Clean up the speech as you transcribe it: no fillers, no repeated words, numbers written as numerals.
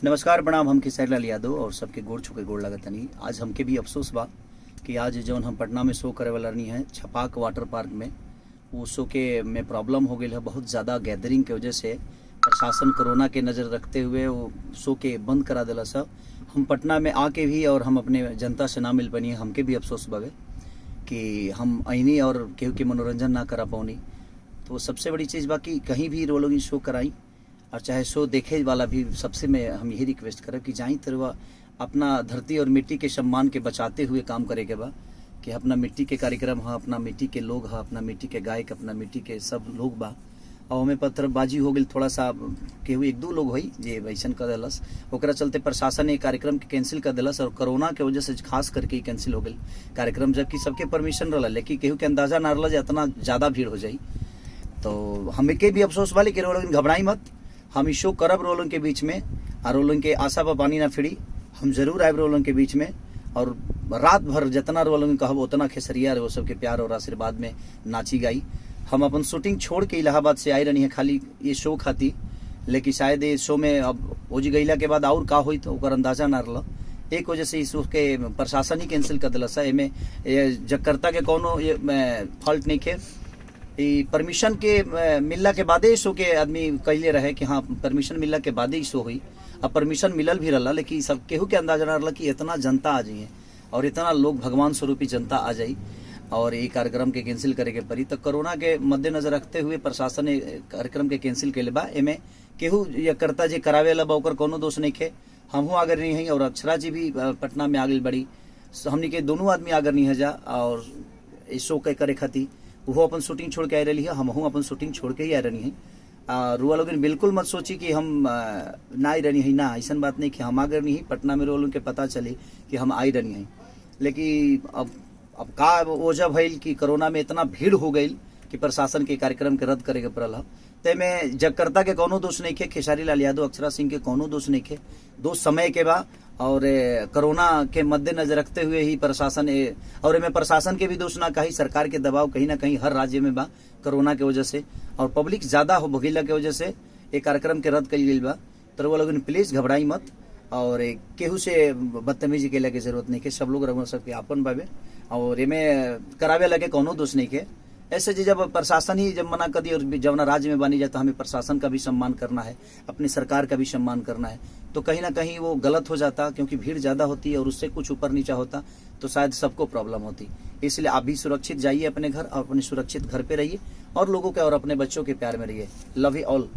नमस्कार प्रणाम। हम खेसारी लाल यादव और सबके गोड़ छुके गोड़ लगतनी। आज हमके भी अफसोस बा कि आज जौन हम पटना में शो करे वाला नहीं है छपाक वाटर पार्क में, वो शो के में प्रॉब्लम हो गई है। बहुत ज़्यादा गैदरिंग के वजह से प्रशासन कोरोना के नज़र रखते हुए वो शो के बंद करा दिला। सब हम पटना में आके भी और हम अपने जनता से ना मिल पानी है। हमके भी अफसोस बवे कि हम अनी और केहू के मनोरंजन ना करा पानी। तो सबसे बड़ी चीज़ बाकी कहीं भी रो लोग शो कराई और चाहे शो देखे वाला भी, सबसे मैं हम यही रिक्वेस्ट करें कि जाई तरह अपना धरती और मिट्टी के सम्मान के बचाते हुए काम करे के बा कि अपना मिट्टी के कार्यक्रम है, अपना मिट्टी के लोग है, अपना मिट्टी के गायक, अपना मिट्टी के सब लोग बा। और हमें पत्थरबाजी हो गई थोड़ा सा, केहू एक दो लोग हुई जे वैसन कर दिलस, ओकरा चलते प्रशासन ये कार्यक्रम के कैंसिल कर दिलस और कोरोना के वजह से खास करके कैंसिल हो गई कार्यक्रम, जबकि सबके परमिशन रहा, लेकिन केहू के अंदाजा ना रहा इतना ज़्यादा भीड़ हो जाई। तो हमें के भी अफसोस वाले कि रोल घबराई मत, हम शो करब रोलों के बीच में और रोलों के आशा पर पानी ना फिरी। हम जरूर आए रोलों के बीच में और रात भर जितना रोलों कहब उतना खेसरिया वो सबके प्यार और आशीर्वाद में नाची गाई। हम अपन शूटिंग छोड़ के इलाहाबाद से आई रही है खाली ये शो खाती, लेकिन शायद ये शो में अब ओजी गईला के बाद और का हुई तो ओकर अंदाजा ना रहा। एक वजह से इस शो के प्रशासन ही कैंसिल कर दिला। एमे जकर्ता के कोनो ये फॉल्ट नहीं खे, परमिशन के मिलला के बादे शो के आदमी कहले रहे कि हाँ परमिशन मिलला के बादे ही शो हुई। अब परमिशन मिलल भी रहा, लेकिन सब केहू के अंदाजा ना रहा कि इतना जनता आ जाइए और इतना लोग भगवान स्वरूपी जनता आ जाई और ये कार्यक्रम के कैंसिल करे के पड़ी। तो कोरोना के मद्देनजर रखते हुए प्रशासन ने कार्यक्रम के कैंसिल के बा। एमे केहू ये करता जे करावे ला बा ओकर कोनो दोष नहीं खे। हमहू आगर नहीं है और अक्षरा जी भी पटना में आ गई बड़ी, हमने के दोनों आदमी आगर नहीं है जा और इस शो के करे खाती वो अपन शूटिंग छोड़ के आ रही है, हमहू अपन शूटिंग छोड़ के ही आ रही है। रुआ लोग बिल्कुल मत सोची कि हम ना आई रही है, ना ऐसा बात नहीं कि हम आगर नहीं पटना में रुआ लोग के पता चले कि हम आई रही हैं। लेकिन अब का वजह भइल कि कोरोना में इतना भीड़ हो गई कि प्रशासन के कार्यक्रम के रद्द करे के पड़ल। तेमें जगकर्ता के कोनो दोष नहीं खे, खेसारी लाल यादव अक्षरा सिंह के कोनो दोष नहीं खे, दोष समय के बा और कोरोना के मद्देनजर रखते हुए ही प्रशासन और इनमें प्रशासन के भी दोष ना, कहीं सरकार के दबाव कहीं ना कहीं हर राज्य में बा कोरोना के वजह से और पब्लिक ज्यादा हो भगीला के वजह से ये कार्यक्रम के रद्द कल गई बा। तो वो लोग प्लीज घबराई मत और केहू से बदतमीजी के लगे जरूरत नहीं के, सब लोग रघुवर सबके आपन बाबे और इनमें करावे लगे कोनो दोष नहीं के। ऐसे जब प्रशासन ही जब मना कर दी और जब ना राज्य में बनी जाए तो हमें प्रशासन का भी सम्मान करना है, अपनी सरकार का भी सम्मान करना है। तो कहीं ना कहीं वो गलत हो जाता क्योंकि भीड़ ज़्यादा होती है और उससे कुछ ऊपर नीचा होता तो शायद सबको प्रॉब्लम होती। इसलिए आप भी सुरक्षित जाइए अपने घर और अपने सुरक्षित घर पे रहिए और लोगों के और अपने बच्चों के प्यार में रहिए। Love you all.